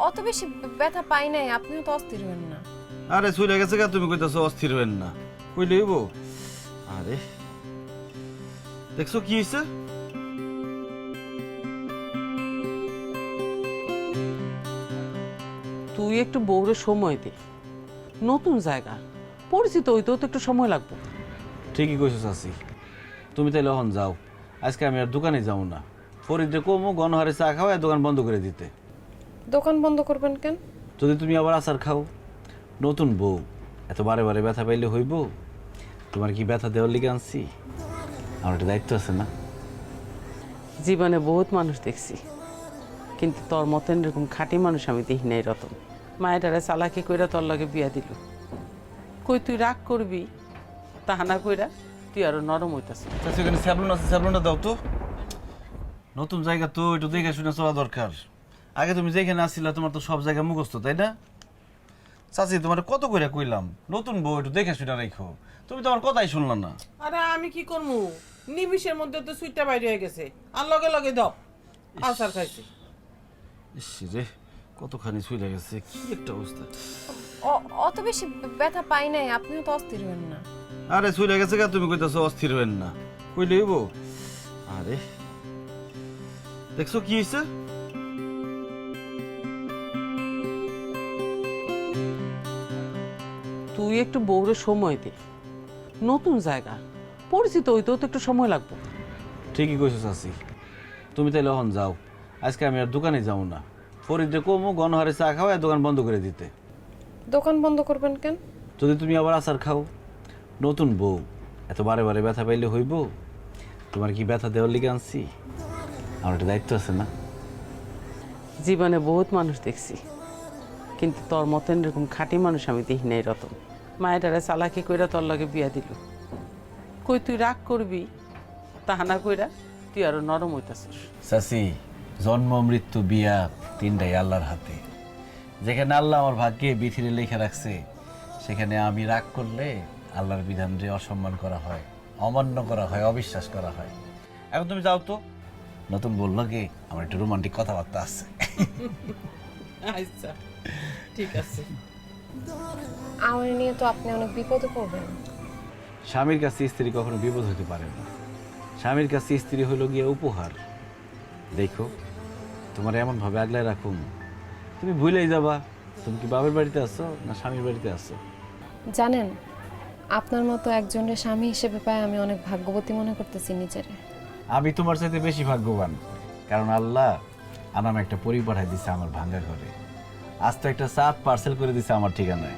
অত বেশি ব্যথা পাই নাই, আপনিও তো অস্থির হবেন না। আরে চলে গেছে গা, তুমি কইতাছো অস্থির হবেন না, কইলে হইব? আরে দেখছো কি হইছে? তুই একটু বউরে সময় দে, নতুন জায়গা, পরিচিত হইতেও তো একটু সময় লাগবে। ঠিকই কইছো চাচি, তুমি তাইলে এখন যাও, আজকে আমি আর দোকানে যাবো না। ফরিদরে কমু গণহারে চা খাওয়া দোকান বন্ধ করে দিতে। দোকান বন্ধ করবেন কেন? যদি তুমি আবার আচার খাও, নতুন বউ এত বারে বারে ব্যথা পাইলে হইব? তোমার কি ব্যথা দেওয়ার লিগে আনছি? আমার একটা দায়িত্ব আছে না? জীবনে বহুত মানুষ দেখছি, কিন্তু তোর মতন এরকম খাঁটি মানুষ আমি দেখি নাই রতন। মায়েরারে চালাকি কইরা তোর লগে বিয়া দিল, কই তুই রাগ করবি, তাহা না কইরা তুই আরো নরম হইতাছ। চাচি এখানে স্যাবলন আছে, স্যাবলনটা দাও তো। নতুন জায়গা তো একটু দেখে শুনে চলা দরকার। আগে তুমি যেখানে আসছিলা তোমার তো সব জায়গা মুখস্থ, তাই না? চাচি তোমার কত করে কইলাম নতুন বউ একটু দেখে শুনে রাখো, তুমি তো আমার কথাই শুনলা না। আরে আমি কি করবো, নিমিষের মধ্যে তো সুইটটা বাইরে হয়ে গেছে, আর লগে লগে দাও আচার খাইছি। ইস রে, কতখানি ছুঁয়ে গেছে, কি একটা অবস্থা। অত বেশি ব্যথা পাই নাই, আপনিও তো অস্থির হবেন না। আরে ছুঁয়ে গেছে গা, তুমি কইতাছো অস্থির হবেন না, কইলে হইব? আরে দেখছো কি হইছে? তুই একটু বউরে সময় দে, নতুন জায়গা, পরিচিত হইতেও তো একটু সময় লাগবে। ঠিকই কইছো চাচি, তুমি তাইলে এখন যাও, আজকে আমি আর দোকানে যাবো না। ফরিদরে কমু গণহারে চা খাওয়া দোকান বন্ধ করে দিতে। দোকান বন্ধ করবেন কেন? যদি তুমি আবার আচার খাও, নতুন বউ এত বারে বারে ব্যথা পাইলে হইব? তোমার কি ব্যথা দেওয়ার লিগে আনছি? আমার একটা দায়িত্ব আছে না? জীবনে বহুত মানুষ দেখছি, কিন্তু তোর মতন এরকম খাঁটি মানুষ আমি দেখি নাই রতন। মায়েরারে চালাকি কইরা তোর লগে বিয়া দিল, কই তুই রাগ করবি, তাহা না কইরা তুই আরো নরম হইতাছিস। চাচি, জন্ম মৃত্যু বিয়া তিনটাই আল্লাহর হাতে। যেখানে আল্লাহ আমার ভাগ্যে বিথিরে লেখা রাখছে, সেখানে আমি রাগ করলে আল্লাহর বিধানরে অসম্মান করা হয়, অমান্য করা হয়, অবিশ্বাস করা হয়। এখন তুমি যাও তো, নতুন বললো কি আমার একটু রোমান্টিক কথাবার্তা আছে। আচ্ছা ঠিক আছে। আমার নিয়ে তো আপনি অনেক বিপদে পড়বেন। স্বামীর কাছে স্ত্রী কখনো বিপদ হতে পারে না। স্বামীর কাছে স্ত্রী হলো গিয়ে উপহার। দেখো, তোমার এমন ভাবে আগলায় রাখুন, তুমি ভুলেই যাবা তুমি কি বাবার বাড়িতে আছো না স্বামীর বাড়িতে আছো। জানেন, আপনার মতো একজনের স্বামী হিসেবে পাই আমি অনেক ভাগ্যবতী মনে করতেছি নিজেরে। আমি তোমার চাইতে বেশি ভাগ্যবান, কারণ আল্লাহ আনাম একটা পরি পাঠাই দিছে আমার ভাঙ্গা ঘরে। আজ তো একটা চাঁদ পার্সেল করে দিছে আমার ঠিকানায়।